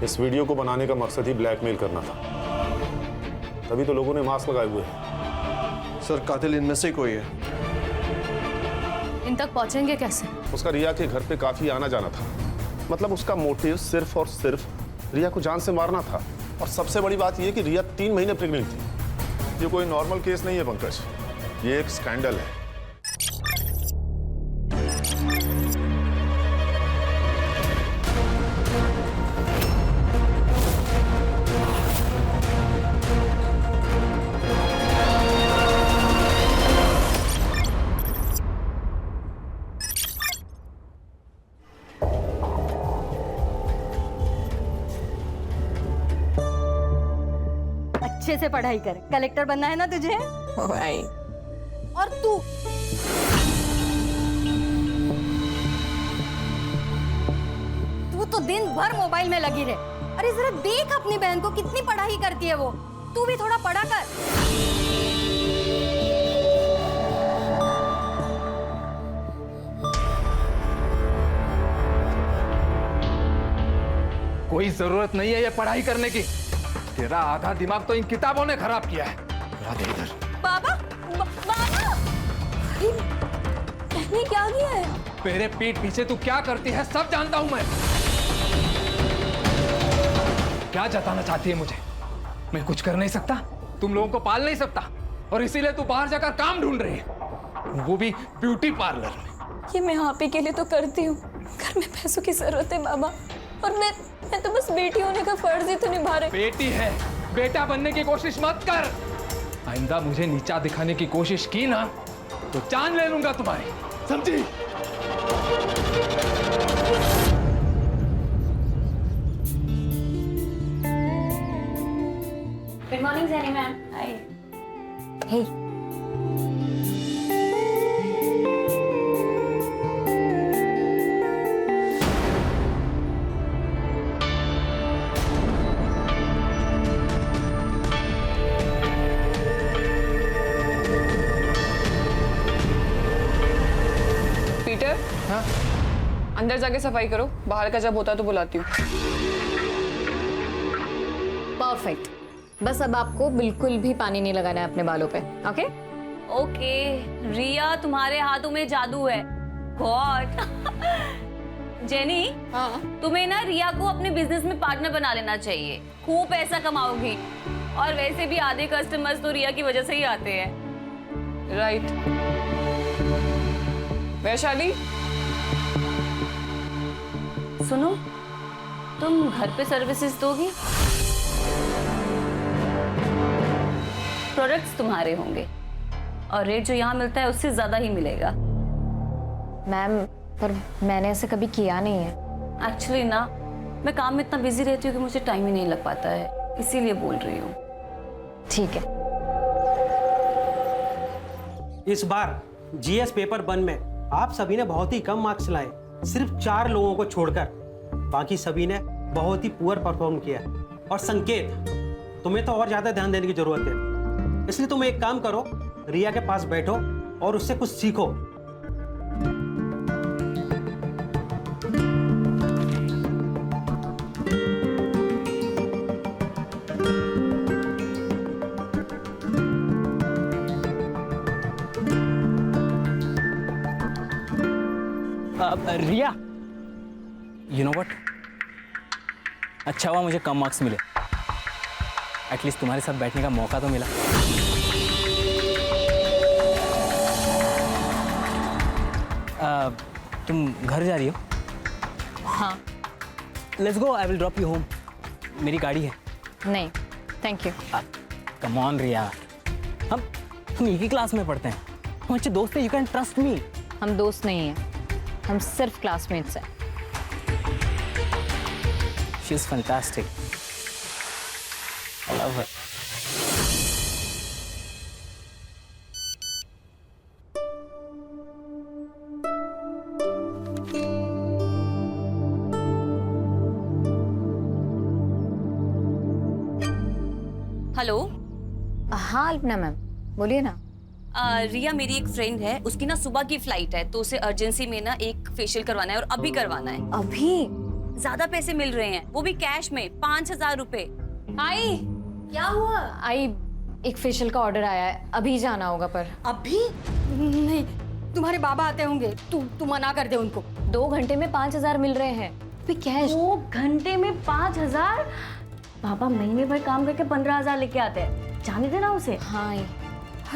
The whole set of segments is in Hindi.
इस वीडियो को बनाने का मकसद ही ब्लैकमेल करना था, तभी तो लोगों ने मास्क लगाए हुए हैं। सर कातिल इनमें से कोई है। इन तक पहुंचेंगे कैसे? उसका रिया के घर पे काफी आना जाना था। मतलब उसका मोटिव सिर्फ और सिर्फ रिया को जान से मारना था। और सबसे बड़ी बात यह कि रिया 3 महीने प्रेग्नेंट थी। ये कोई नॉर्मल केस नहीं है पंकज, ये एक स्कैंडल है। अच्छे से पढ़ाई कर, कलेक्टर बनना है ना तुझे? भाई और तू तो दिन भर मोबाइल में लगी रहे। अरे जरा देख अपनी बहन को, कितनी पढ़ाई करती है वो। तू भी थोड़ा पढ़ा कर। कोई जरूरत नहीं है ये पढ़ाई करने की। तेरा आधा दिमाग तो इन किताबों ने खराब किया है। ला दे इधर। बाबा, बाबा, बहनी क्या किया है? मेरे पीठ पीछे तू क्या करती है सब जानता हूं मैं। क्या जताना चाहती है मुझे? मैं कुछ कर नहीं सकता, तुम लोगों को पाल नहीं सकता, और इसीलिए तू बाहर जाकर काम ढूंढ रही है, वो भी ब्यूटी पार्लर में। ये मैं आप ही के लिए तो करती हूँ, घर में पैसों की जरूरत है बाबा, और मैं तो बस बेटी होने का फर्ज ही तो निभा रही। बेटी है, बेटा बनने की कोशिश मत कर। आइंदा मुझे नीचा दिखाने की कोशिश की ना तो जान ले लूंगा तुम्हारी, समझी? Good morning Jenny ma'am. Hi. Hey. Peter, हाँ? अंदर जाके सफाई करो, बाहर का जब होता तो बुलाती हूँ। परफेक्ट। बस अब आपको बिल्कुल भी पानी नहीं लगाना है अपने बालों पे, ओके? ओके, रिया तुम्हारे हाथों में जादू है। गॉड। जेनी, तुम्हें ना रिया को अपने बिजनेस में पार्टनर बना लेना चाहिए, खूब पैसा कमाओगी। और वैसे भी आधे कस्टमर्स तो रिया की वजह से ही आते हैं। राइट। वैशाली, सुनो, तुम घर पे सर्विसेज दोगी? प्रोडक्ट्स तुम्हारे होंगे और रेट जो यहाँ मिलता है उससे ज्यादा ही मिलेगा। मैम, पर मैंने ऐसे कभी किया नहीं है। एक्चुअली ना, मैं काम में इतना बिजी रहती हूँ कि मुझे टाइम ही नहीं लग पाता है, इसीलिए बोल रही हूँ। ठीक है। इस बार जीएस पेपर 1 में आप सभी ने बहुत ही कम मार्क्स लाए, सिर्फ 4 लोगों को छोड़कर। बाकी सभी ने बहुत ही पुअर परफॉर्म किया। और संकेत, तुम्हें तो और ज्यादा ध्यान देने की जरूरत है, इसलिए तुम एक काम करो, रिया के पास बैठो और उससे कुछ सीखो। रिया, यू नो व्हाट, अच्छा हुआ मुझे कम मार्क्स मिले, एटलीस्ट तुम्हारे साथ बैठने का मौका तो मिला। तुम घर जा रही हो? हाँ। Let's go, I will drop you home. मेरी गाड़ी है। नहीं, थैंक यू। कम ऑन रिया, हम एक ही क्लास में पढ़ते हैं, हम अच्छे दोस्त हैं, यू कैन ट्रस्ट मी। हम दोस्त नहीं हैं, हम सिर्फ क्लासमेट्स हैं। She is fantastic, I love her. Hello. हाँ अल्पना मैम, बोलिए ना। रिया मेरी एक फ्रेंड है, उसकी ना सुबह की फ्लाइट है, तो उसे अर्जेंसी में ना एक फेशियल करवाना है और अभी करवाना है। अभी? ज्यादा पैसे मिल रहे हैं, वो भी कैश में, 5,000 रुपए। आई, क्या हुआ? आई, एक फेशियल का ऑर्डर आया है, अभी जाना होगा पर। अभी नहीं, तुम्हारे बाबा आते होंगे, तू मना कर दे उनको। 2 घंटे में 5,000 मिल रहे हैं, भी कैश। 2 घंटे में 5,000? पापा महीने भर काम करके 15,000 लेके आते हैं, जाने देना उसे। हाँ आई।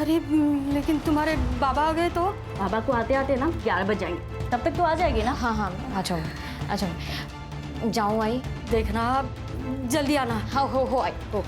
अरे लेकिन तुम्हारे बाबा आ गए तो? बाबा को आते आते ना 11 बज जाएंगे, तब तक तो आ जाएगी ना। हाँ हाँ, आ जाऊँ, जाऊँ आई। देखना जल्दी आना। हाँ, हो आई, हो।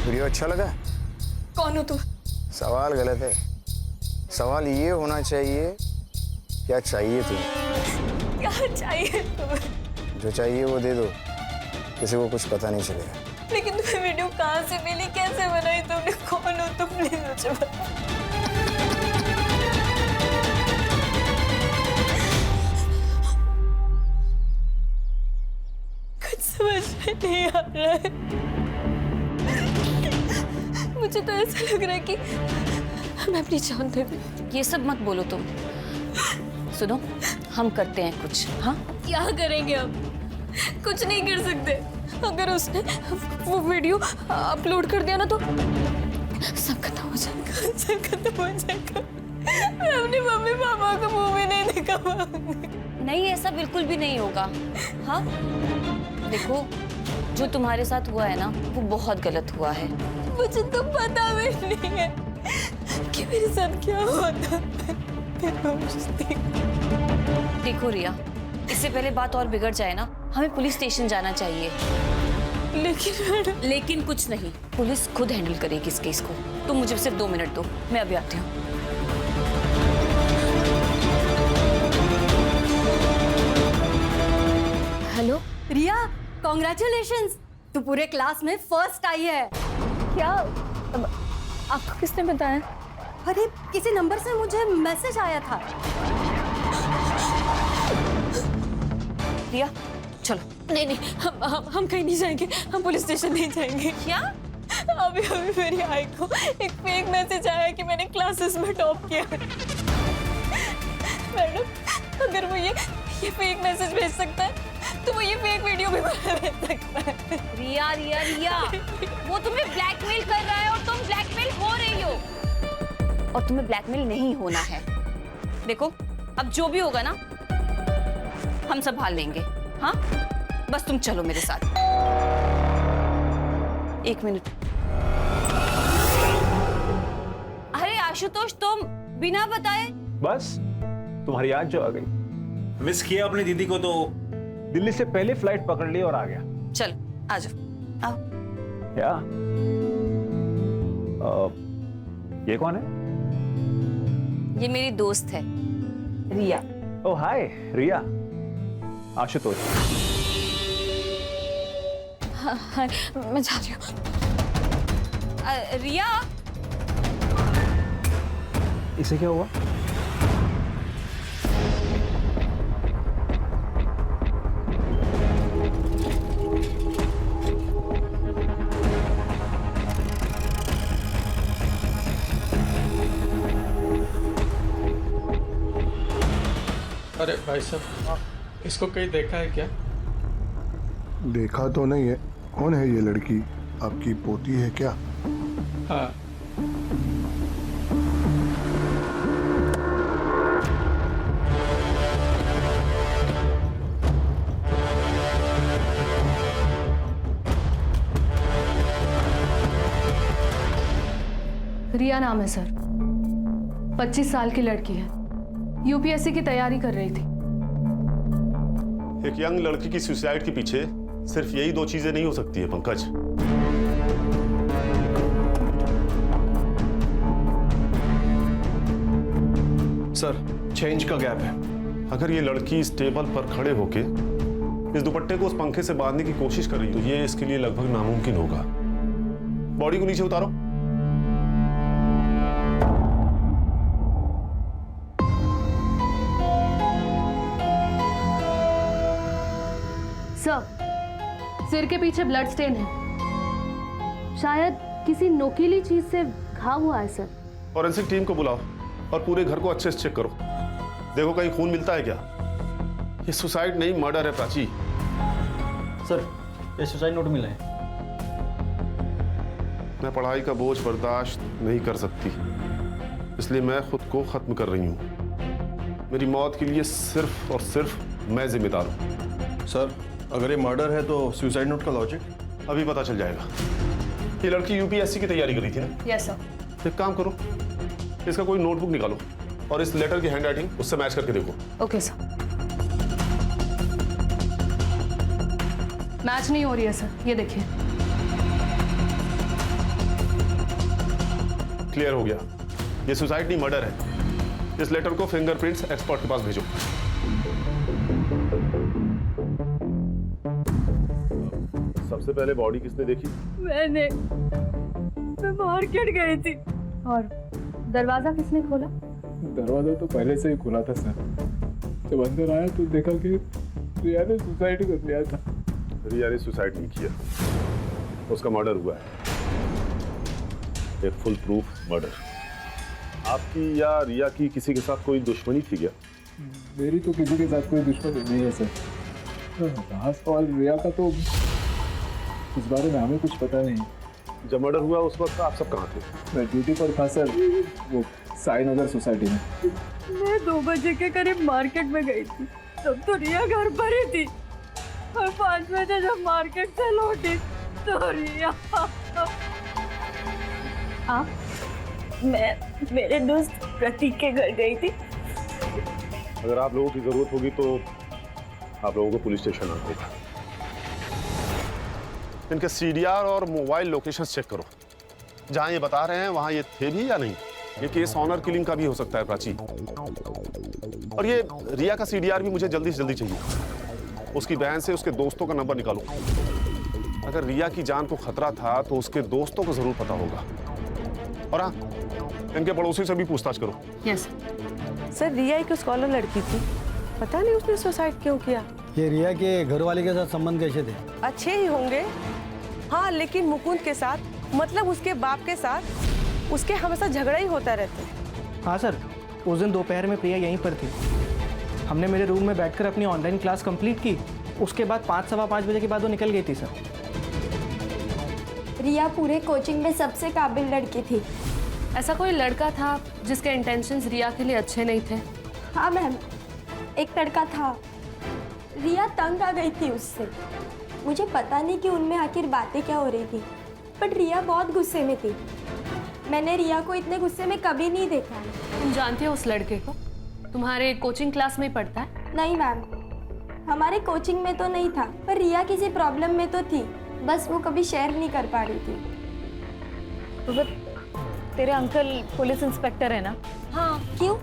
वीडियो अच्छा लगा? कौन हो तुम? सवाल गलत है। सवाल ये होना चाहिए, क्या चाहिए तुम्हें? क्या चाहिए तुम्हें? जो चाहिए वो दे दो, किसी को कुछ पता नहीं चलेगा। लेकिन तुम्हें वीडियो कहाँ से मिली, कैसे बनाई तुमने, कौन हो तुम, प्लीज मुझे बता। कुछ समझ में नहीं आ रहा है। मुझे तो ऐसा लग रहा है कि मैं अपनी जान दे दूं। ये सब मत बोलो तुम। सुनो, हम करते हैं कुछ। हाँ, क्या करेंगे हम? कुछ नहीं कर सकते। अगर उसने वो वीडियो अपलोड कर दिया ना तो सब खत्म हो जाएगा, सब खत्म हो जाएगा। मैं अपनी मम्मी पापा को मुंह भी नहीं दिखा पाऊंगी। नहीं, ऐसा बिल्कुल भी नहीं होगा। हाँ, देखो, जो तुम्हारे साथ हुआ है ना, वो बहुत गलत हुआ है। मुझे तो पता भी नहीं है कि मेरे साथ क्या हुआ था। देखो रिया, इससे पहले बात और बिगड़ जाए ना, हमें पुलिस स्टेशन जाना चाहिए। लेकिन कुछ नहीं, पुलिस खुद हैंडल करेगी इस केस को। तुम मुझे सिर्फ 2 मिनट दो, मैं अभी आती हूँ। हेलो रिया, कॉन्ग्रेचुलेशंस, तू पूरे क्लास में फर्स्ट आई है। क्या? आपको किसने बताया? अरे किसी नंबर से मुझे मैसेज आया था। रिया, चलो। नहीं नहीं, हम कहीं नहीं जाएंगे, हम पुलिस स्टेशन नहीं जाएंगे। क्या? अभी मेरी आई को एक फेक मैसेज आया कि मैंने क्लासेस में टॉप किया। मैडम, अगर वो ये फेक मैसेज भेज सकता है तो वो ये फेक वीडियो भी भेज सकता है। रिया रिया रिया, वो तुम्हें ब्लैकमेल कर रहा है और तुम ब्लैकमेल हो रही हो, और तुम्हें ब्लैकमेल नहीं होना है। देखो, अब जो भी होगा ना, हम संभाल लेंगे। हाँ, बस तुम चलो मेरे साथ। 1 मिनट। अरे आशुतोष, तुम बिना बताए? बस तुम्हारी याद जो आ गई। मिस किया अपनी दीदी को तो दिल्ली से पहले फ्लाइट पकड़ ली और आ गया। चल, आ जाओ, आओ। क्या? ये कौन है? ये मेरी दोस्त है, रिया। ओह हाय रिया। आशुतोष। हाँ, मैं जा रही हूँ। रिया, इसे क्या हुआ? अरे भाई साहब, इसको कहीं देखा है क्या? देखा तो नहीं है। कौन है ये लड़की? आपकी पोती है क्या? हाँ। रिया नाम है सर, 25 साल की लड़की है, यूपीएससी की तैयारी कर रही थी। एक यंग लड़की की सुसाइड के पीछे सिर्फ यही दो चीजें नहीं हो सकती है पंकज। सर, चेंज का गैप है। अगर ये लड़की इस टेबल पर खड़े होके इस दुपट्टे को उस पंखे से बांधने की कोशिश कर रही तो ये इसके लिए लगभग नामुमकिन होगा। बॉडी को नीचे उतारो। सर, सिर के पीछे ब्लड स्टेन है, शायद किसी नोकीली चीज से घाव हुआ है सर। फॉरेंसिक टीम को बुलाओ और पूरे घर को अच्छे से चेक करो, देखो कहीं खून मिलता है क्या। ये सुसाइड नहीं मर्डर है प्राची। सर, ये सुसाइड नोट मिला है। मैं पढ़ाई का बोझ बर्दाश्त नहीं कर सकती, इसलिए मैं खुद को खत्म कर रही हूँ। मेरी मौत के लिए सिर्फ और सिर्फ मैं जिम्मेदार हूँ। सर, अगर ये मर्डर है तो सुसाइड नोट का लॉजिक अभी पता चल जाएगा। ये लड़की यूपीएससी की तैयारी कर रही थी ना? Yes sir. एक काम करो, इसका कोई नोटबुक निकालो और इस लेटर की हैंडराइटिंग उससे मैच करके देखो। Okay sir. मैच नहीं हो रही है सर, ये देखिए। क्लियर हो गया, ये सुसाइड नहीं मर्डर है। इस लेटर को फिंगरप्रिंट्स एक्सपर्ट के पास भेजो। सबसे पहले बॉडी किसने देखी? मैं मार्केट गई थी। और दरवाजा किसने खोला? दरवाजा तो पहले से ही खुला था सर। जब अंदर आया तो देखा कि रिया ने सुसाइड कर लिया था। रिया ने सुसाइड नहीं किया, उसका मर्डर हुआ है, एक फुल प्रूफ मर्डर। आपकी या रिया की किसी के साथ कोई दुश्मनी थी क्या? मेरी तो किसी के साथ कोई दुश्मनी नहीं है सर। रहा सवाल रिया का, तो इस बारे में हमें कुछ पता नहीं। जब मर्डर हुआ उस वक्त आप सब कहाँ थे? मैं ड्यूटी पर था सर, वो साई नगर सोसाइटी में। मैं 2 बजे के करीब मार्केट में गई थी, तब तो रिया घर पर ही थी। और 5 बजे जब मार्केट से लौटी तो रिया। आप? मैं मेरे दोस्त प्रतीक के घर गई थी। अगर आप लोगों की जरूरत होगी तो आप लोगों को पुलिस स्टेशन आना होगा। इनके सीडीआर और मोबाइल लोकेशन चेक करो, जहां ये बता रहे हैं वहां ये थे भी या नहीं। ये केस ऑनर किलिंग का भी हो सकता है प्राची। और ये रिया का सीडीआर भी मुझे जल्दी से जल्दी चाहिए। उसकी बहन से उसके दोस्तों का नंबर निकालो। अगर रिया की जान को खतरा था तो उसके दोस्तों को जरूर पता होगा। और हाँ, इनके पड़ोसी से भी पूछताछ करो। यस सर, रिया एक स्कॉलर लड़की थी, पता नहीं उसने सुसाइड क्यों किया। ये रिया के घर वाले के साथ संबंध कैसे थे? अच्छे ही होंगे, हाँ, लेकिन मुकुंद के साथ, मतलब उसके बाप के साथ उसके हमेशा झगड़ा ही होता रहता। हाँ सर, उस दिन दोपहर में प्रिया यहीं पर थी। हमने मेरे रूम में बैठकर अपनी ऑनलाइन क्लास कंप्लीट की। उसके बाद 5 सवा 5 बजे के बाद वो निकल गई थी सर। रिया पूरे कोचिंग में सबसे काबिल लड़की थी। ऐसा कोई लड़का था जिसके इंटेंशंस रिया के लिए अच्छे नहीं थे? हाँ मैम, एक लड़का था। रिया तंग आ गई थी उससे। मुझे पता नहीं कि उनमें आखिर बातें क्या हो रही थी, बट रिया बहुत गुस्से में थी। मैंने रिया को इतने गुस्से में कभी नहीं देखा है। तुम जानती हो उस लड़के को? तुम्हारे कोचिंग क्लास में ही पढ़ता है? नहीं मैम, हमारे कोचिंग में तो नहीं था, पर रिया किसी प्रॉब्लम में तो थी, बस वो कभी शेयर नहीं कर पा रही थी। तो तेरे अंकल पुलिस इंस्पेक्टर है ना? हाँ, क्यों?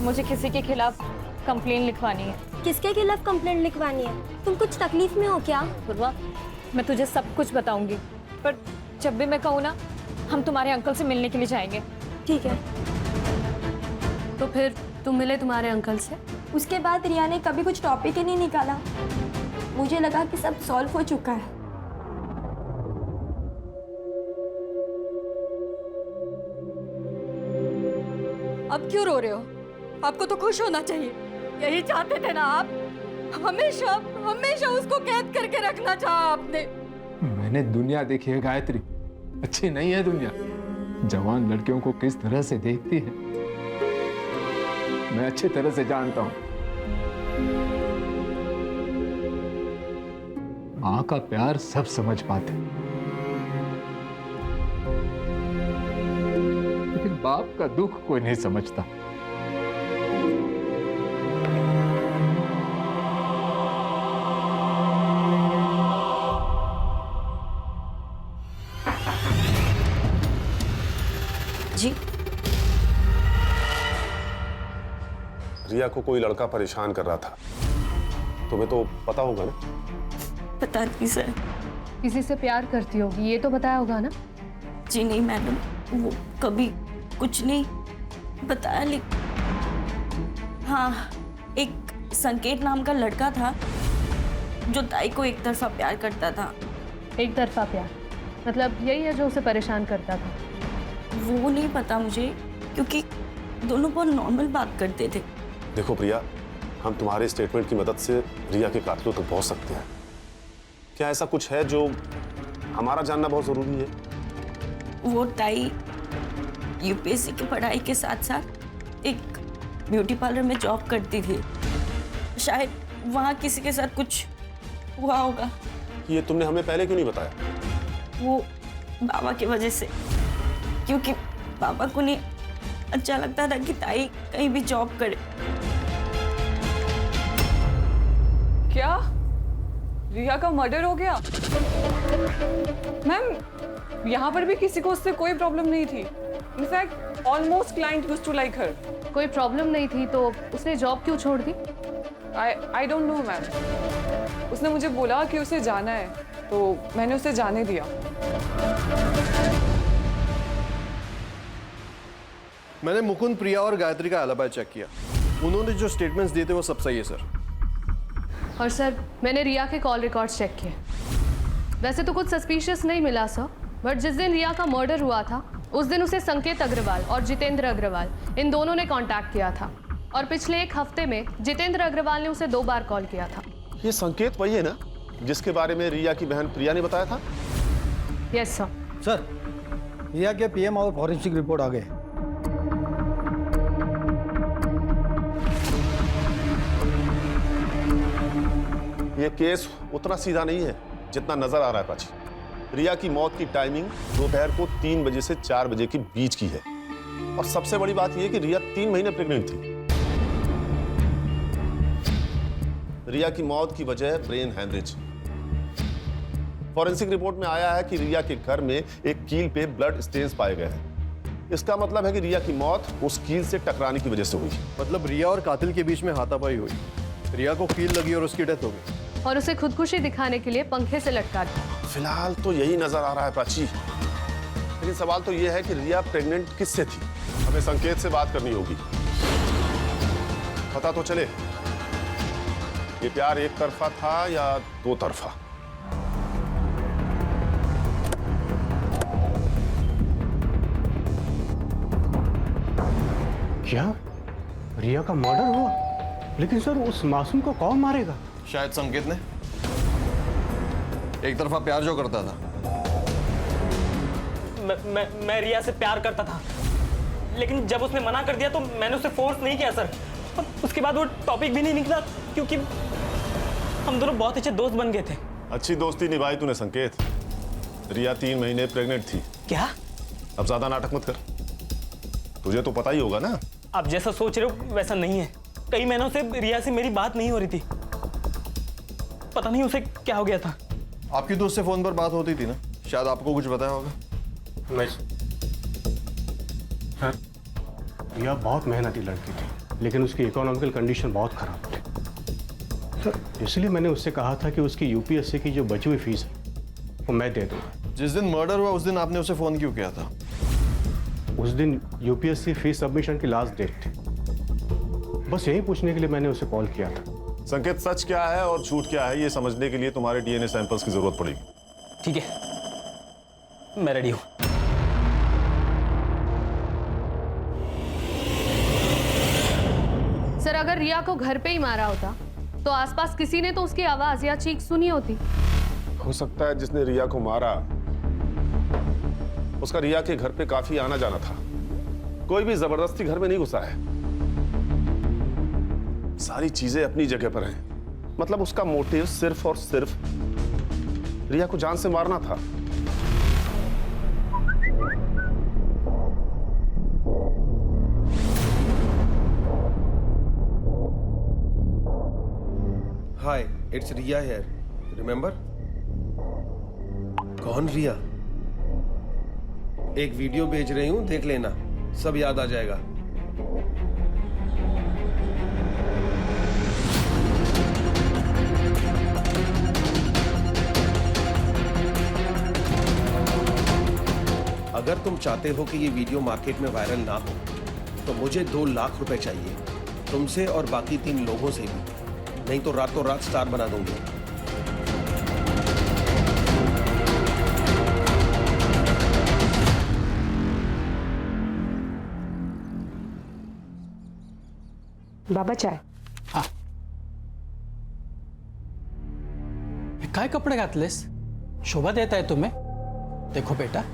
मुझे किसी के खिलाफ कंप्लेन लिखवानी है। किसके खिलाफ कंप्लेंट लिखवानी है? तुम कुछ तकलीफ में हो क्या? पूर्वा, मैं तुझे सब कुछ बताऊंगी, पर जब भी मैं कहूँ ना, हम तुम्हारे अंकल से मिलने के लिए जाएंगे। ठीक है। तो फिर तुम मिले तुम्हारे अंकल से? उसके बाद रिया ने कभी कुछ टॉपिक ही नहीं निकाला। मुझे लगा कि सब सॉल्व हो चुका है। अब क्यों रो रहे हो? आपको तो खुश होना चाहिए। यही चाहते थे ना आप? हमेशा हमेशा उसको कैद करके रखना चाहा आपने। मैंने दुनिया देखी है गायत्री, अच्छी नहीं है दुनिया। जवान लड़कियों को किस तरह से देखती है मैं अच्छी तरह से जानता हूं। मां का प्यार सब समझ पाते, बाप का दुख कोई नहीं समझता। जी रिया को कोई लड़का परेशान कर रहा था, तुम्हें तो पता होगा ना? पता नहीं सर। किसी से प्यार करती होगी, ये तो बताया होगा ना? जी नहीं मैडम, वो कभी कुछ नहीं बताया। लेकिन हाँ, एक संकेत नाम का लड़का था जो ताई को एक तरफा प्यार करता था। एक तरफा प्यार मतलब यही है जो उसे परेशान करता था? वो नहीं पता मुझे, क्योंकि दोनों बहुत नॉर्मल बात करते थे। देखो प्रिया, हम तुम्हारे स्टेटमेंट की मदद से रिया के कातिलों तक पहुंच सकते हैं। क्या ऐसा कुछ है जो हमारा जानना बहुत जरूरी है? वो ताई यूपीएससी की पढ़ाई के साथ साथ एक ब्यूटी पार्लर में जॉब करती थी। शायद वहाँ किसी के साथ कुछ हुआ होगा। ये तुमने हमें पहले क्यों नहीं बताया? वो बाबा की वजह से, क्योंकि पापा को नहीं अच्छा लगता था कि ताई कहीं भी जॉब करे। क्या रिया का मर्डर हो गया? मैम, यहाँ पर भी किसी को उससे कोई प्रॉब्लम नहीं थी। In fact almost client used to like her. कोई प्रॉब्लम नहीं थी तो उसने जॉब क्यों छोड़ दी? I don't know ma'am. उसने मुझे बोला कि उसे जाना है, तो मैंने उसे जाने दिया। मैंने मुकुंद, प्रिया और गायत्री का एलिबी चेक किया। उन्होंने जो स्टेटमेंट्स दिए थे वो सब सही है सर। और सर, मैंने रिया के कॉल रिकॉर्ड्स चेक किए। वैसे तो कुछ सस्पिशियस नहीं मिला सर, बट जिस दिन रिया का मर्डर हुआ था उस दिन उसे संकेत अग्रवाल और जितेंद्र अग्रवाल, इन दोनों ने कांटेक्ट किया था। और पिछले एक हफ्ते में जितेंद्र अग्रवाल ने उसे 2 बार कॉल किया था। ये संकेत वही है ना जिसके बारे में रिया की बहन प्रिया ने बताया था? Yes sir. सर, रिया के पीएम और फॉरेंसिक रिपोर्ट आ गए। ये केस उतना सीधा नहीं है जितना नजर आ रहा है प्राची। रिया की मौत की टाइमिंग दोपहर को 3 बजे से 4 बजे के बीच की है। और सबसे बड़ी बात यह कि रिया 3 महीने प्रेग्नेंट थी। रिया की मौत की वजह ब्रेन हैमरेज। फॉरेंसिक रिपोर्ट में आया है कि रिया के घर में एक कील पे ब्लड स्टेन्स पाए गए हैं। इसका मतलब है कि रिया की मौत उस कील से टकराने की वजह से हुई। मतलब रिया और कातिल के बीच में हाथापाई हुई, रिया को कील लगी और उसकी डेथ हो गई। और उसे खुदकुशी दिखाने के लिए पंखे से लटका दिया। फिलहाल तो यही नजर आ रहा है प्राची, लेकिन सवाल तो यह है कि रिया प्रेग्नेंट किससे थी? हमें संकेत से बात करनी होगी। पता तो चले ये प्यार एक तरफा था या 2 तरफा। क्या रिया का मर्डर हुआ? लेकिन सर, उस मासूम को कौन मारेगा? शायद संकेत ने। एक तरफा प्यार जो करता था। मैं रिया से प्यार करता था, लेकिन जब उसने मना कर दिया तो मैंने उसे फोर्स नहीं किया सर। उसके बाद वो टॉपिक भी नहीं निकला, क्योंकि हम दोनों बहुत अच्छे दोस्त बन गए थे। अच्छी दोस्ती निभाई तूने संकेत। रिया 3 महीने प्रेग्नेंट थी। क्या? अब ज्यादा नाटक मत कर, तुझे तो पता ही होगा ना। आप जैसा सोच रहे हो वैसा नहीं है। कई महीनों से रिया से मेरी बात नहीं हो रही थी। पता नहीं उसे क्या हो गया था। आपकी तो उससे फोन पर बात होती थी ना, शायद आपको कुछ बताया होगा। नहीं सर, रिया बहुत मेहनती लड़की थी, लेकिन उसकी इकोनॉमिकल कंडीशन बहुत खराब थी सर। इसलिए मैंने उससे कहा था कि उसकी यूपीएससी की जो बची हुई फीस है वो मैं दे दूंगा। जिस दिन मर्डर हुआ उस दिन आपने उसे फोन क्यों किया था? उस दिन यूपीएससी फीस सबमिशन की लास्ट डेट थी। बस यही पूछने के लिए मैंने उसे कॉल किया था। संकेत, सच क्या है और झूठ क्या है ये समझने के लिए तुम्हारे डीएनए सैंपल्स की जरूरत पड़ेगी। ठीक है, मैं रेडी हूं। सर, अगर रिया को घर पे ही मारा होता तो आसपास किसी ने तो उसकी आवाज या चीख सुनी होती। हो सकता है जिसने रिया को मारा उसका रिया के घर पे काफी आना जाना था। कोई भी जबरदस्ती घर में नहीं घुसा है। सारी चीजें अपनी जगह पर हैं। मतलब उसका मोटिव सिर्फ और सिर्फ रिया को जान से मारना था। हाय, इट्स रिया हियर, रिमेम्बर? कौन रिया? एक वीडियो भेज रही हूं, देख लेना, सब याद आ जाएगा। अगर तुम चाहते हो कि ये वीडियो मार्केट में वायरल ना हो तो मुझे 2 लाख रुपए चाहिए, तुमसे और बाकी 3 लोगों से भी, नहीं तो रातों रात स्टार बना दूंगी। बाबा चाय. काय कपडे घातलेस? शोभा देत आहे तुम्हें? देखो बेटा,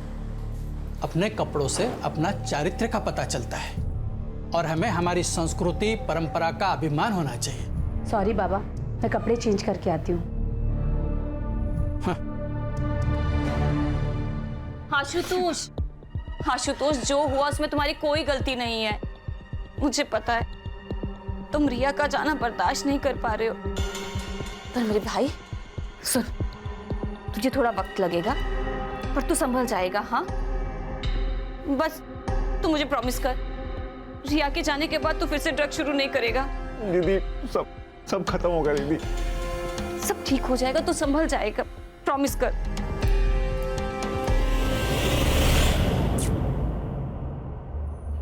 अपने कपड़ों से अपना चारित्र्य का पता चलता है और हमें हमारी संस्कृति परंपरा का अभिमान होना चाहिए। सॉरी बाबा, मैं कपड़े चेंज करके आती हूँ. आशुतोष, आशुतोष, जो हुआ उसमें तुम्हारी कोई गलती नहीं है। मुझे पता है तुम रिया का जाना बर्दाश्त नहीं कर पा रहे हो, पर मेरे भाई सुन, तुझे थोड़ा वक्त लगेगा पर तू संभल जाएगा। हाँ, बस तू मुझे प्रॉमिस कर, रिया के जाने के बाद तू फिर से ड्रग शुरू नहीं करेगा। दीदी सब खत्म होगा दीदी, सब ठीक हो जाएगा, तू संभल जाएगा, प्रॉमिस कर।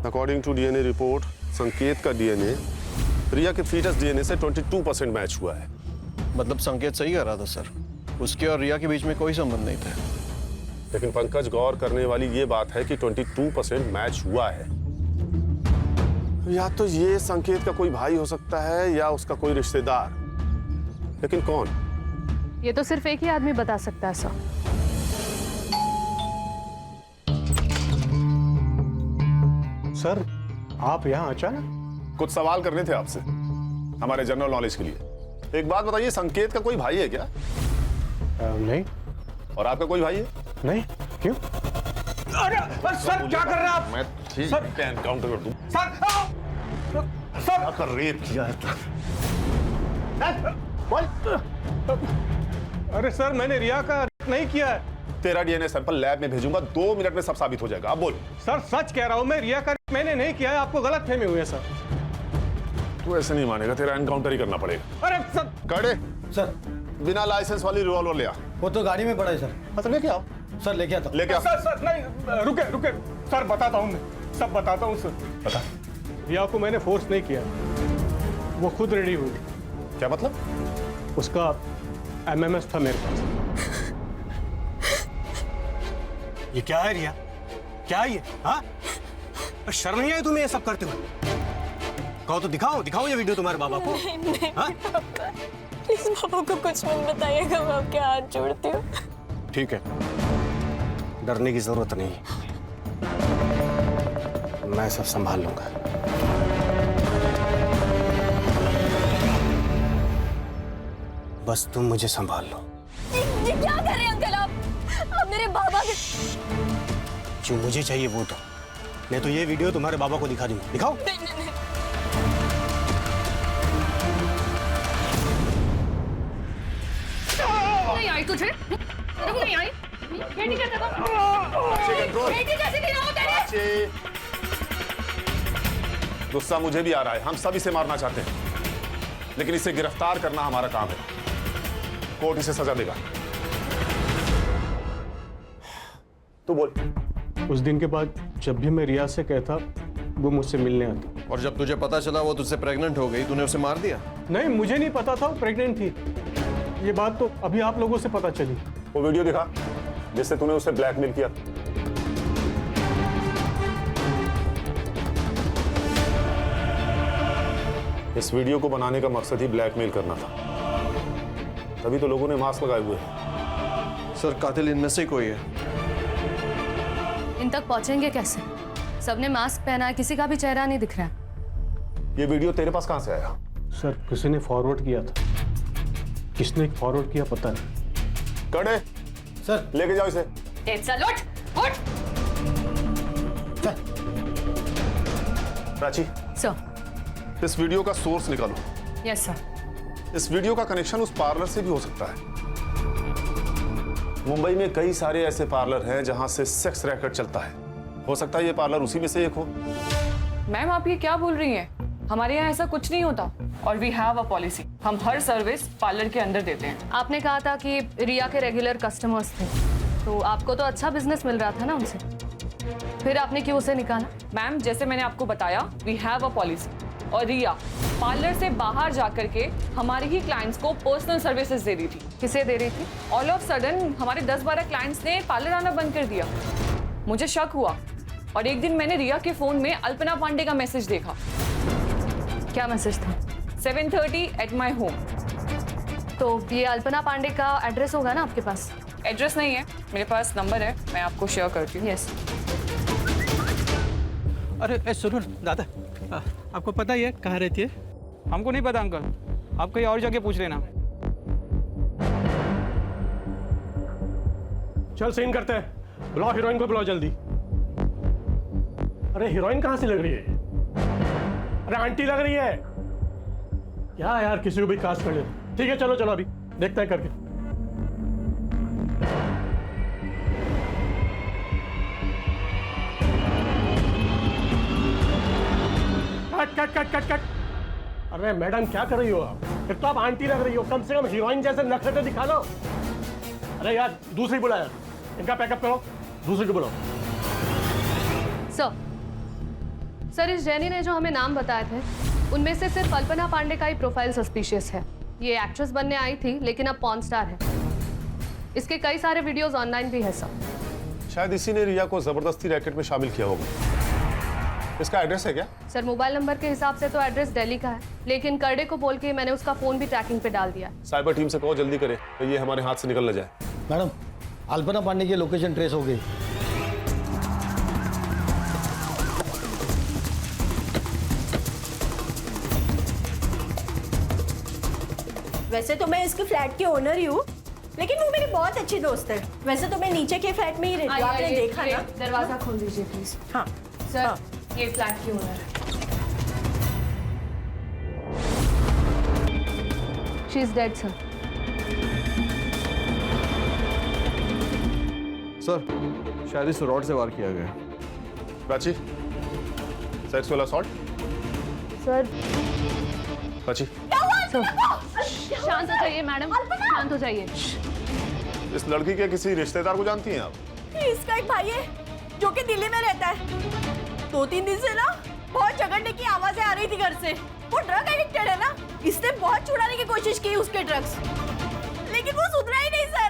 अकॉर्डिंग टू डीएनए रिपोर्ट, संकेत का डीएनए रिया के फीटस डीएनए से 22% मैच हुआ है। मतलब संकेत सही कर रहा था सर, उसके और रिया के बीच में कोई संबंध नहीं था। लेकिन पंकज, गौर करने वाली ये बात है कि 22% मैच हुआ है। या तो ये संकेत का कोई भाई हो सकता है या उसका कोई रिश्तेदार, लेकिन कौन? ये तो सिर्फ एक ही आदमी बता सकता है सर. सर, आप यहाँ अचानक? कुछ सवाल करने थे आपसे, हमारे जनरल नॉलेज के लिए। एक बात बताइए, संकेत का कोई भाई है क्या? नहीं। और आपका कोई भाई है? नहीं। क्यों? अरे सर, क्या कर रहे हैं आप? मैं ठीक पे एनकाउंटर कर दूं। सर कर रेप किया है। अरे सर, मैंने रिया का नहीं किया है। तेरा डीएनए सैंपल लैब में भेजूंगा, 2 मिनट में सब साबित हो जाएगा। अब बोल। सर सच कह रहा हूं मैं, रिया का मैंने नहीं किया है, आपको गलत फहमी हुई है सर। तू ऐसे नहीं मानेगा, तेरा एनकाउंटर ही करना पड़ेगा। अरे सर, कड़े सर, बिना लाइसेंस वाली रिवॉल्वर ले आ। वो तो गाड़ी में पड़ा है सर. हाँ तो लेके आओ सर, लेके आता. लेके आओ। सर नहीं, रुके सर, बताता हूं मैं, सब बताता हूं सर। बता। रिया को मैंने फोर्स नहीं किया, वो खुद रेडी हुई। क्या मतलब? उसका एमएमएस था मेरे पास। ये क्या है रिया? क्या है ये? हाँ, शर्म नहीं आई तुम्हें ये सब करते हुए? कहो तो दिखाओ ये वीडियो तुम्हारे बाबा को। नहीं, प्लीज पापा को कुछ मत बताइएगा, मैं आपके हाथ जोड़ती हूँ। ठीक है, डरने की जरूरत नहीं, मैं सब संभाल लूंगा। बस तुम मुझे संभाल लो। ये क्या कर रहे हैं अंकल आप मेरे बाबा के। जो मुझे चाहिए वो तो, नहीं तो ये वीडियो तुम्हारे बाबा को दिखा दूंगा। दिखाओ। नहीं। नहीं आई तुझे? नहीं आई? बेटी कैसे बेटी कैसे गिरा हो तेरे? गुस्सा मुझे भी आ रहा है, हम सब इसे मारना चाहते हैं, लेकिन इसे गिरफ्तार करना हमारा काम है। कोर्ट इसे सजा देगा। तू बोल। उस दिन के बाद जब भी मैं रिया से कहता, वो मुझसे मिलने आती। और जब तुझे पता चला वो तुझसे प्रेग्नेंट हो गई, तूने उसे मार दिया? नहीं, मुझे नहीं पता था वो प्रेग्नेंट थी। ये बात तो अभी आप लोगों से पता चली। वो वीडियो दिखा जिससे तूने उसे ब्लैकमेल किया। इस वीडियो को बनाने का मकसद ही ब्लैकमेल करना था, तभी तो लोगों ने मास्क लगाए हुए हैं। सर, कातिल इनमें से कोई है। इन तक पहुंचेंगे कैसे? सबने मास्क पहना है, किसी का भी चेहरा नहीं दिख रहा है। ये वीडियो तेरे पास कहां से आया? सर, किसी ने फॉरवर्ड किया था। किसने फॉरवर्ड किया पता नहीं। कड़े सर, लेके जाओ इसे। चल उठ। प्राची सर, इस वीडियो का सोर्स निकालो। Yes sir. इस वीडियो का कनेक्शन उस पार्लर से भी हो सकता है। मुंबई में कई सारे ऐसे पार्लर हैं जहां से सेक्स रैकेट चलता है। हो सकता है ये पार्लर उसी में से एक हो। मैम आप ये क्या बोल रही हैं? हमारे यहाँ ऐसा कुछ नहीं होता और वी हैव अ पॉलिसी। हम हर सर्विस पार्लर के अंदर देते हैं। आपने कहा था कि रिया के रेगुलर कस्टमर्स थे, तो आपको तो अच्छा बिजनेस मिल रहा था ना उनसे, फिर आपने क्यों उसे निकाला? मैम जैसे मैंने आपको बताया, वी हैव अ पॉलिसी। और रिया पार्लर से बाहर जाकर के हमारे ही क्लाइंट्स को पर्सनल सर्विसेज दे रही थी। किसे दे रही थी? ऑल ऑफ सडन हमारे 10-12 क्लाइंट्स ने पार्लर आना बंद कर दिया। मुझे शक हुआ और एक दिन मैंने रिया के फोन में अल्पना पांडे का मैसेज देखा। क्या मैसेज था? 7:30 एट माई होम। तो ये अल्पना पांडे का एड्रेस होगा ना आपके पास? एड्रेस नहीं है, मेरे पास नंबर है, मैं आपको शेयर करती हूँ। यस। अरे सुनो दादा, आपको पता ही है कहाँ रहती है? हमको नहीं पता अंकल, आप कहीं और जाके पूछ लेना। चल सीन करते हैं, बुलाओ हीरोइन को, बुलाओ जल्दी। अरे हीरोइन कहाँ से लग रही है? अरे आंटी लग रही है क्या यार? किसी को भी कास्ट कर ले। ठीक है चलो चलो, अभी देखते हैं करके। Cut cut cut cut cut. अरे मैडम क्या कर रही हो आप? फिर तो आप आंटी लग रही हो, कम से कम हीरोइन जैसे नखरे तो दिखा लो। अरे यार दूसरी बुलाया, इनका पैकअप करो, दूसरी को बुलाओ। सर इस जेनी ने जो हमें नाम बताए थे उनमें से सिर्फ अल्पना पांडे का ही प्रोफाइल सस्पिशियस है। ये एक्ट्रेस बनने आई थी लेकिन अब पॉर्न स्टार है। इसके कई सारे वीडियोस ऑनलाइन भी है सर। शायद इसी ने रिया को जबरदस्ती रैकेट में शामिल किया होगा। इसका एड्रेस है क्या? सर मोबाइल नंबर के हिसाब से तो एड्रेस दिल्ली का है, लेकिन करडे को बोल के मैंने उसका फोन भी ट्रैकिंग पे डाल दिया। साइबर टीम से कहो जल्दी करे तो ये हमारे हाथ से निकल न जाए। मैडम अल्पना पांडे की लोकेशन ट्रेस हो गई। वैसे तो मैं इसके फ्लैट की ओनर ही हूँ, लेकिन वो मेरी बहुत अच्छी दोस्त है। वैसे तो मैं नीचे के फ्लैट में ही रहती हूँ, आपने देखा ना। दरवाजा खोल दीजिए प्लीज। हाँ सर हाँ। ये फ्लैट की ओनर है। She is dead sir. Sir शायद इस रॉड से वार किया गया। Prachi, sexual assault. Sir Prachi शांत हो जाइए मैडम, शांत हो जाइए। इस लड़की के किसी रिश्तेदार को जानती हैं आप? इसका एक भाई है जो कि दिल्ली में रहता है। 2-3 दिन से ना बहुत झगड़ने की आवाजें आ रही थी घर से। वो ड्रग एडिक्टेड है ना, इसने बहुत छुड़ाने की कोशिश की उसके ड्रग्स, लेकिन वो सुधरा ही नहीं सर।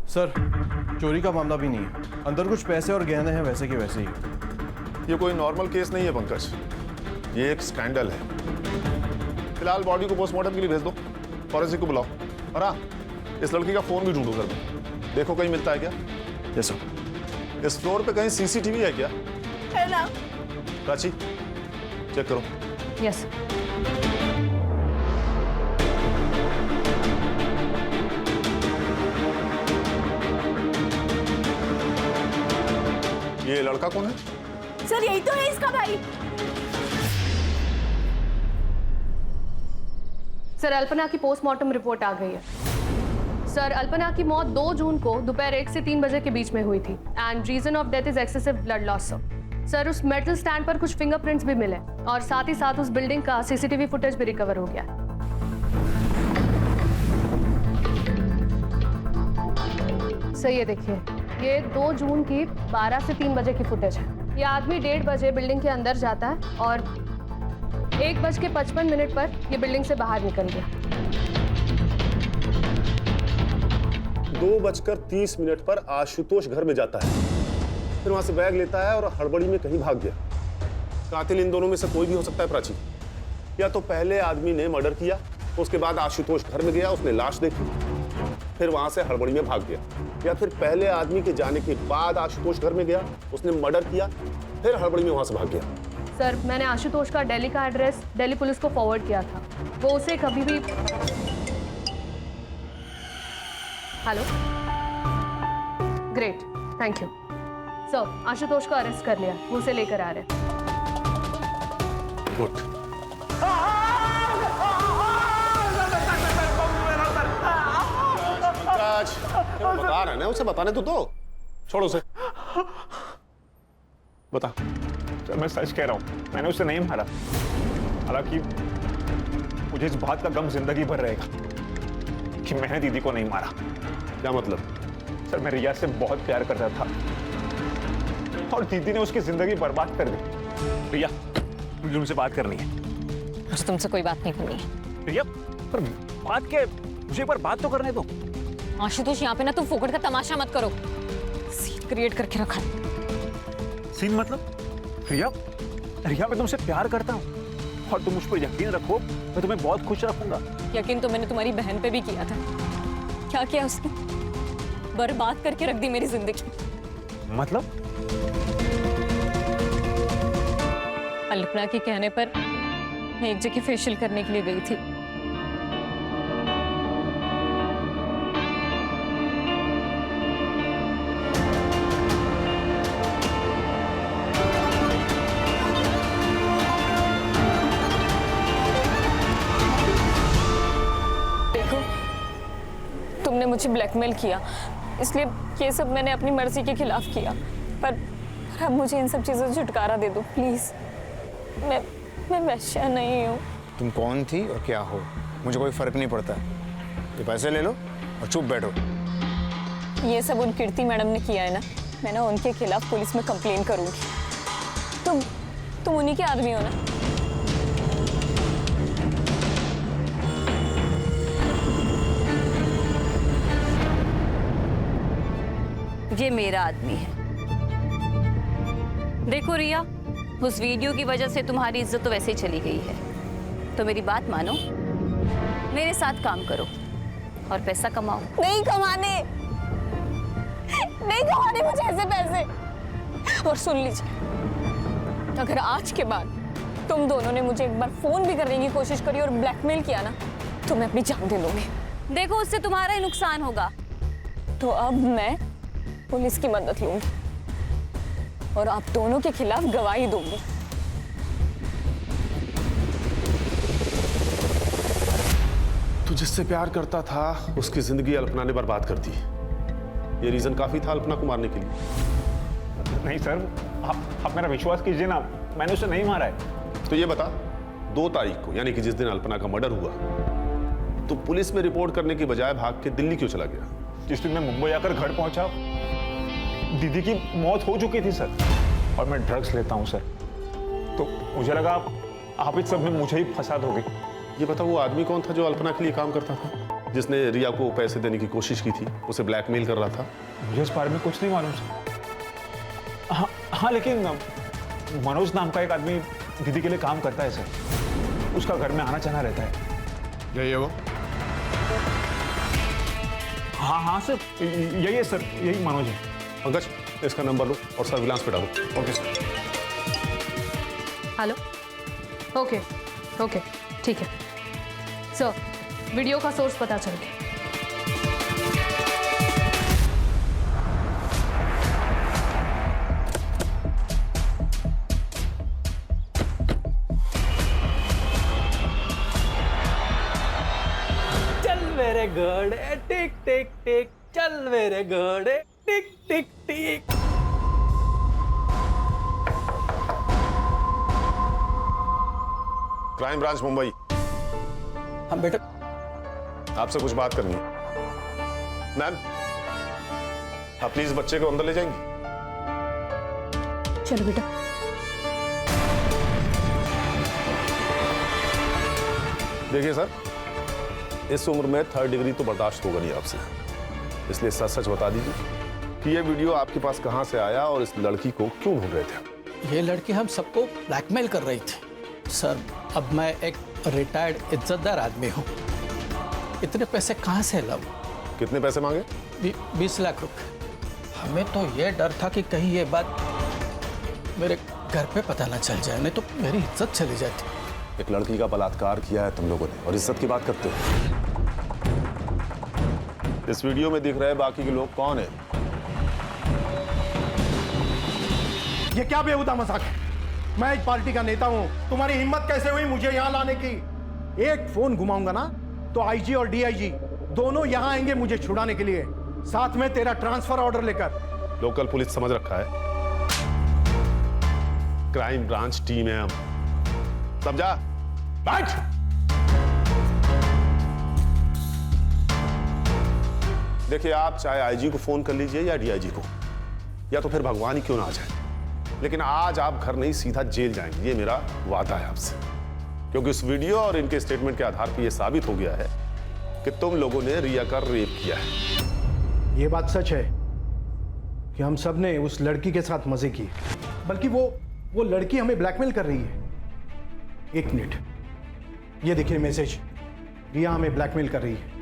सर चोरी का मामला भी नहीं है, अंदर कुछ पैसे और गहने हैं वैसे के वैसे ही। ये कोई नॉर्मल केस नहीं है पंकज, ये एक स्कैंडल है। फिलहाल बॉडी को पोस्टमार्टम के लिए भेज दो, फॉरेंसिक को बुलाओ। और हाँ, इस लड़की का फोन भी ढूंढो घर में, देखो कहीं मिलता है क्या। Yes sir. इस फ्लोर पे कहीं सीसीटीवी है क्या? है ना। प्राची चेक करो। यस। ये लड़का कौन है? सर यही तो है इसका भाई। सर अल्पना की पोस्टमार्टम रिपोर्ट आ गई है। सर अल्पना की मौत 2 जून को दोपहर 1 से 3 बजे के बीच में हुई थी and reason of death is excessive blood loss. Sir उस मेटल स्टैंड पर कुछ फिंगरप्रिंट्स भी मिले और साथ ही साथ उस बिल्डिंग का सीसीटीवी फुटेज भी रिकवर हो गया। सही है, देखिए ये 2 जून की 12 से 3 बजे की फुटेज है। ये आदमी 1:30 बजे बिल्डिंग के अंदर जाता है और 1:55 पर ये बिल्डिंग से बाहर निकल गया। 2:30 पर आशुतोष घर में जाता है, फिर वहां से बैग लेता है और हड़बड़ी में कहीं भाग गया। कातिल इन दोनों में से कोई भी हो सकता है प्राची। या तो पहले आदमी ने मर्डर किया, उसके बाद आशुतोष घर में गया, उसने लाश देखी, फिर वहां से हड़बड़ी में भाग गया। या फिर पहले आदमी के जाने के बाद आशुतोष घर में गया, उसने मर्डर किया, फिर हड़बड़ी में वहां से भाग गया। सर मैंने आशुतोष का दिल्ली का एड्रेस दिल्ली पुलिस को फॉरवर्ड किया था, वो उसे कभी भी। Hello, great, thank you sir. Ashutosh को अरेस्ट कर लिया, वो उसे लेकर आ रहे हैं। गुड। बाहर है ना, उसे बताने तो दो। छोड़ो उसे। बता। सर मैं सच कह रहा हूँ, मैंने उसे नहीं मारा। हालांकि मुझे इस बात का गम जिंदगी भर रहेगा कि मैंने दीदी को नहीं मारा। क्या मतलब? सर मैं रिया से बहुत प्यार करता था और दीदी ने उसकी जिंदगी बर्बाद कर दी। रिया मुझे तुमसे बात करनी है। मुझे तुमसे कोई बात नहीं करनी है। रिया पर बात क्या है? मुझे एक बार बात तो करने दो। आशुतोष, यहाँ पे ना तुम फोकट का तमाशा मत करो। सीन क्रिएट करके रखा है। सीन मतलब? रिया रिया मैं तुमसे प्यार करता हूँ और तुम मुझ पर यकीन रखो, मैं तुम्हें बहुत खुश रखूंगा। यकीन तो मैंने तुम्हारी बहन पे भी किया था। क्या किया उसने? बर्बाद करके रख दी मेरी जिंदगी। मतलब? अल्पना के कहने पर मैं एक जगह फेशियल करने के लिए गई थी। तुमने मुझे ब्लैकमेल किया, इसलिए ये सब मैंने अपनी मर्जी के खिलाफ किया। पर अब मुझे इन सब चीज़ों से छुटकारा दे दो प्लीज। मैं वैश्या नहीं हूँ। तुम कौन थी और क्या हो, मुझे कोई फर्क नहीं पड़ता। ये पैसे ले लो और चुप बैठो। ये सब उन कीर्ति मैडम ने किया है ना, मैं ना उनके खिलाफ पुलिस में कंप्लेन करूंगी। तुम उन्हीं के आदमी हो ना? ये मेरा आदमी है। देखो रिया, उस वीडियो की वजह से तुम्हारी इज्जत तो वैसे ही चली गई है, तो मेरी बात मानो, मेरे साथ काम करो और पैसा कमाओ। नहीं कमाने मुझे ऐसे पैसे। और सुन लीजिए, अगर आज के बाद तुम दोनों ने मुझे एक बार फोन भी करने की कोशिश करी और ब्लैकमेल किया ना, तो मैं अपनी जान दे लूंगी। देखो उससे तुम्हारा ही नुकसान होगा। तो अब मैं पुलिस की मदद लूंगी और आप दोनों के खिलाफ गवाही दूंगी। तू जिससे प्यार करता था उसकी जिंदगी अल्पना ने बर्बाद कर दी। ये रीजन काफी था अल्पना को मारने के लिए। नहीं सर, आप मेरा विश्वास कीजिए ना, मैंने उसे नहीं मारा है। तो ये बता, 2 तारीख को यानी कि जिस दिन अल्पना का मर्डर हुआ, तो पुलिस में रिपोर्ट करने की बजाय भाग के दिल्ली क्यों चला गया? जिस दिन मैं मुंबई आकर घर पहुंचा, दीदी की मौत हो चुकी थी सर, और मैं ड्रग्स लेता हूं सर, तो मुझे लगा आप इस सब में मुझे ही फंसा दोगे। ये बता, वो आदमी कौन था जो अल्पना के लिए काम करता था, जिसने रिया को पैसे देने की कोशिश की थी, उसे ब्लैकमेल कर रहा था? मुझे इस बारे में कुछ नहीं मालूम सर। हाँ लेकिन मनोज नाम का एक आदमी दीदी के लिए काम करता है सर, उसका घर में आना जाना रहता है। यही है वो? हाँ सर, यही है सर, यही मनोज है। पंकज, इसका नंबर लो और सर्विलांस पे डालो। Okay sir. हेलो। ओके ठीक है सर, वीडियो का सोर्स पता चल गया। चल मेरे घोड़े टिक टिक टिक, चल मेरे घोड़े टिक टिक टिक। Crime branch Mumbai. हम बेटा, आपसे कुछ बात करनी है। मैम, आप प्लीज बच्चे को अंदर ले जाएंगी? चलो बेटा। देखिए सर, इस उम्र में 3rd डिग्री तो बर्दाश्त होगा नहीं आपसे, इसलिए सच सच बता दीजिए कि ये वीडियो आपके पास कहां से आया और इस लड़की को क्यों ढूंढ रहे थे? ये लड़की हम सबको ब्लैकमेल कर रही थी सर। अब मैं एक रिटायर्ड इज्जतदार आदमी हूँ, इतने पैसे कहाँ से लाऊं? कितने पैसे मांगे? 20 लाख रुपए। हमें तो ये डर था कि कहीं ये बात मेरे घर पे पता ना चल जाए, नहीं तो मेरी इज्जत चली जाती। एक लड़की का बलात्कार किया है तुम लोगों ने और इज्जत की बात करते हो। इस वीडियो में दिख रहे बाकी के लोग कौन है? ये क्या बेहुदा मजाक है? मैं एक पार्टी का नेता हूं, तुम्हारी हिम्मत कैसे हुई मुझे यहां लाने की? एक फोन घुमाऊंगा ना तो आईजी और डीआईजी दोनों यहां आएंगे मुझे छुड़ाने के लिए। साथ में तेरा ट्रांसफर ऑर्डर लेकर। लोकल पुलिस समझ रखा है, क्राइम ब्रांच टीम है हम, समझा? बैठ। देखिए, आप चाहे आईजी को फोन कर लीजिए या डीआईजी को, या तो फिर भगवान ही क्यों ना आ जाए, लेकिन आज आप घर नहीं सीधा जेल जाएंगे, ये मेरा वादा है आपसे। क्योंकि इस वीडियो और इनके स्टेटमेंट के आधार पर यह साबित हो गया है कि तुम लोगों ने रिया का रेप किया है। ये बात सच है कि हम सब ने उस लड़की के साथ मजे किए, बल्कि वो लड़की हमें ब्लैकमेल कर रही है। एक मिनट, ये देखिए मैसेज, रिया हमें ब्लैकमेल कर रही है।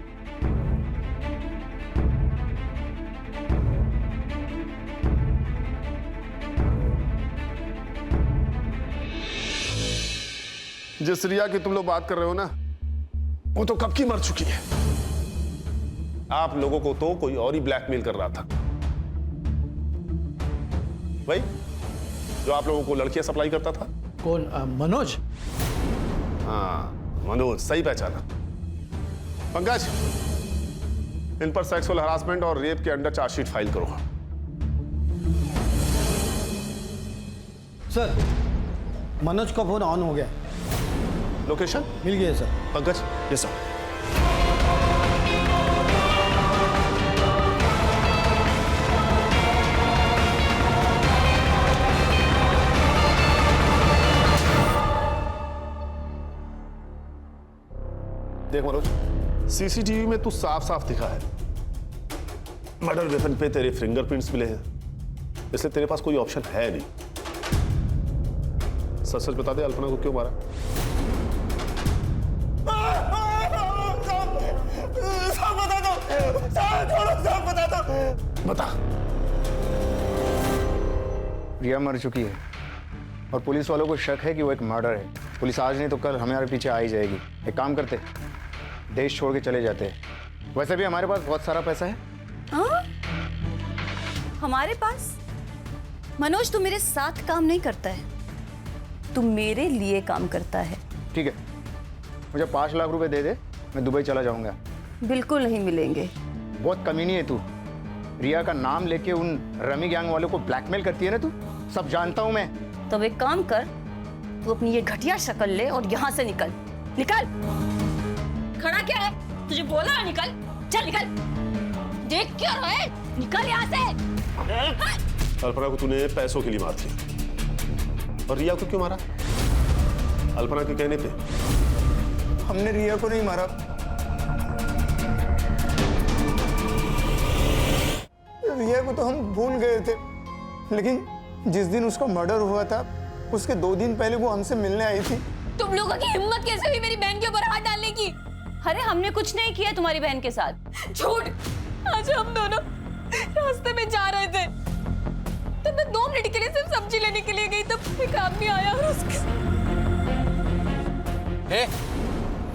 जिस रिया की तुम लोग बात कर रहे हो ना, वो तो कब की मर चुकी है। आप लोगों को तो कोई और ही ब्लैकमेल कर रहा था, भाई, जो आप लोगों को लड़कियां सप्लाई करता था। कौन? मनोज? हाँ, मनोज, सही पहचाना। पंकज, इन पर सेक्सुअल हरासमेंट और रेप के अंडर चार्जशीट फाइल करो। सर, मनोज का फोन ऑन हो गया। लोकेशन मिल गया सर। पंकज? Yes sir. देख मनोज, सीसीटीवी में तू साफ साफ दिखा है, मर्डर वेपन पे तेरे फिंगरप्रिंट्स मिले हैं, इसलिए तेरे पास कोई ऑप्शन है नहीं। सच सच बता दे, अल्पना को क्यों मारा? सब बता दो, सब बता दो। बता। रिया मर चुकी है और पुलिस वालों को शक है कि वो एक मर्डर है। पुलिस आज नहीं तो कल हमारे पीछे आ ही जाएगी। एक काम करते, देश छोड़ के चले जाते हैं। वैसे भी हमारे पास बहुत सारा पैसा है। हाँ? हमारे पास? मनोज, तू मेरे साथ काम नहीं करता है, तू मेरे लिए काम करता है। ठीक है, मुझे 5 लाख रुपए दे दे, मैं दुबई चला जाऊंगा। बिल्कुल नहीं मिलेंगे। बहुत कमीनी है तू। रिया का नाम लेके उन रमी गैंग वालों को ब्लैकमेल करती है ना तू, सब जानता हूं मैं। तो एक काम कर, तू अपनी ये घटिया शक्ल ले और यहाँ से निकल। निकल। खड़ा क्या है? तुझे बोला ना निकल। चल निकल। देख क्या रहा है? निकल यहाँ से। अल्पना को तूने पैसों के लिए मार दिया, और रिया को क्यों मारा? अल्पना के कहने पे। हमने रिया को नहीं मारा, रिया को तो हम भूल गए थे, लेकिन जिस दिन उसका मर्डर हुआ था उसके 2 दिन पहले वो हमसे मिलने आई थी। तुम लोगों की हिम्मत कैसे हुई मेरी बहन के ऊपर हाथ डालने की? अरे हमने कुछ नहीं किया तुम्हारी बहन के साथ। झूठ। आज हम दोनों रास्ते में जा रहे थे, तो मैं 2 मिनट के लिए सिर्फ सब्जी लेने के लिए गई, तब एक आदमी आया और उसके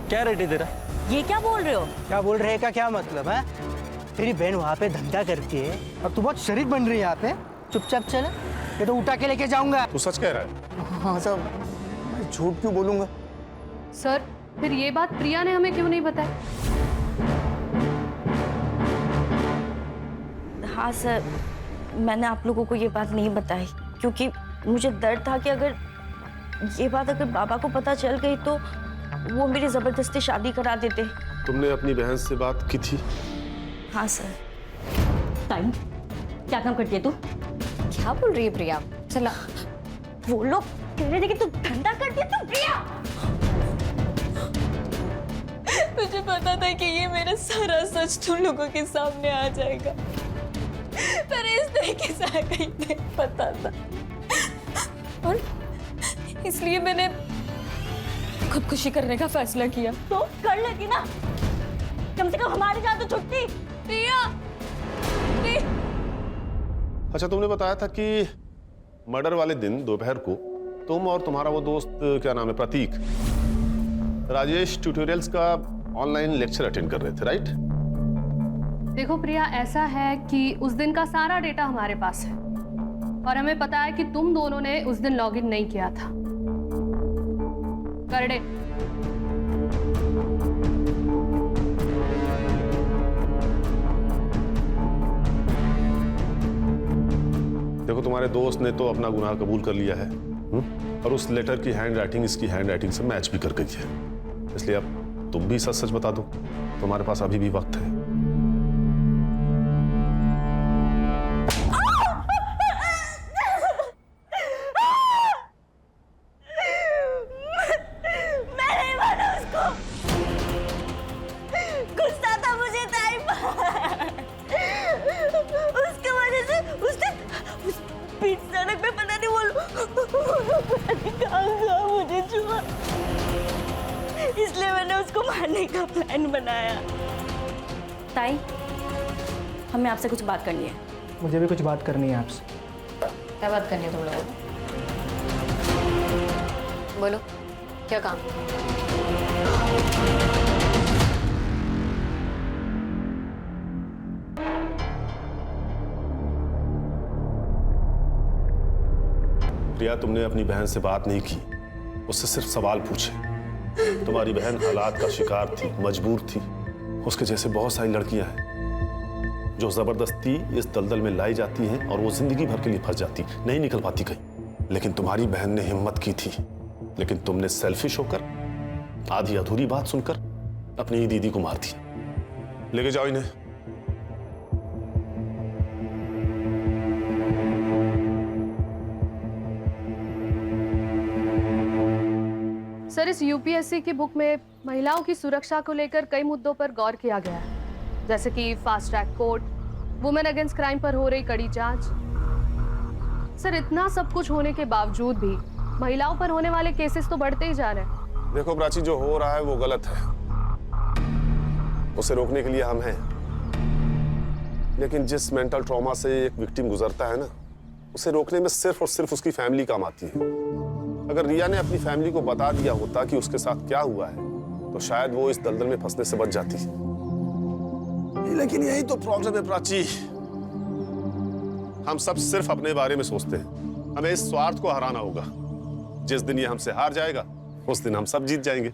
क्या रेट है तेरा? ये क्या बोल रहे हो? क्या बोल रहे का क्या मतलब है? तेरी बहन वहाँ पे धंधा करती है और तू बहुत शरीफ बन रही है यहाँ पे। चुपचाप चल, ये तो उठा के लेके जाऊंगा। तू सच कह रहा है? हाँ साहब, मैं झूठ क्यों बोलूंगा? सर, फिर ये बात प्रिया ने हमें क्यों नहीं बताई? हाँ सर, मैंने आप लोगों को ये बात नहीं बताई क्योंकि मुझे डर था कि अगर ये बात अगर बाबा को पता चल गई तो वो मेरी जबरदस्ती शादी करा देते। तुमने अपनी बहन से बात की थी? हाँ सर। टाइम क्या काम करती है तू? क्या बोल रही है प्रिया? चला, वो लोग कह रहे थे कि तू धंधा करती है। तू प्रिया, मुझे पता था कि ये मेरा सारा सच तुम लोगों के सामने आ जाएगा, पर इस तरीके से आएगा ही नहीं पता था, और इसलिए मैंने खुदकुशी करने का फैसला किया। तो कर लेती ना, कम से कम हमारी जान तो छुट्टी। प्रिया, अच्छा, तुमने बताया था कि मर्डर वाले दिन दोपहर को तुम और तुम्हारा वो दोस्त, क्या नाम है, प्रतीक, राजेश ट्यूटोरियल्स का ऑनलाइन लेक्चर अटेंड कर रहे थे, राइट? देखो प्रिया, ऐसा है कि उस दिन का सारा डेटा हमारे पास है और हमें पता है कि तुम दोनों ने उस दिन लॉगिन नहीं किया था। करडे, देखो तुम्हारे दोस्त ने तो अपना गुनाह कबूल कर लिया है, और उस लेटर की हैंड राइटिंग इसकी हैंड राइटिंग से मैच भी कर गई है। इसलिए अब तुम भी सच सच बता दो, तुम्हारे पास अभी भी वक्त है। मैं नहीं माना उसको, गुस्सा था मुझे टाइम उसके वजह से उसने उस बीच सड़क पे पता नहीं कहाँ मुझे छुआ, इसलिए मैंने उसको मारने का प्लान बनाया। ताई, हमें आपसे कुछ बात करनी है। मुझे भी कुछ बात करनी है आपसे। क्या बात करनी है तुम लोगों को? बोलो, क्या काम? प्रिया, तुमने अपनी बहन से बात नहीं की, उससे सिर्फ सवाल पूछे। तुम्हारी बहन हालात का शिकार थी, मजबूर थी। उसके जैसे बहुत सारी लड़कियां हैं जो जबरदस्ती इस दलदल में लाई जाती हैं और वो जिंदगी भर के लिए फंस जाती, नहीं निकल पाती कहीं। लेकिन तुम्हारी बहन ने हिम्मत की थी, लेकिन तुमने सेल्फिश होकर आधी अधूरी बात सुनकर अपनी ही दीदी को मार दिया। लेके जाओ इन्हें। सर, इस यूपीएससी की बुक में महिलाओं की सुरक्षा को लेकर कई मुद्दों पर गौर किया गया है, जैसे कि fast track court, women against crime पर हो रही कड़ी जांच। सर, इतना सब कुछ होने के बावजूद भी महिलाओं पर होने वाले केसेस तो बढ़ते ही जा रहे हैं। देखो प्राची, जो हो रहा है वो गलत है, उसे रोकने के लिए हम हैं। लेकिन जिस मेंटल ट्रॉमा से एक विक्टिम गुजरता है ना, उसे रोकने में सिर्फ और सिर्फ उसकी फैमिली काम आती है। अगर रिया ने अपनी फैमिली को बता दिया होता कि उसके साथ क्या हुआ है, तो शायद वो इस दलदल में फंसने से बच जाती। लेकिन यही तो प्रॉब्लम है प्राची, हम सब सिर्फ अपने बारे में सोचते हैं। हमें इस स्वार्थ को हराना होगा। जिस दिन ये हमसे हार जाएगा, उस दिन हम सब जीत जाएंगे।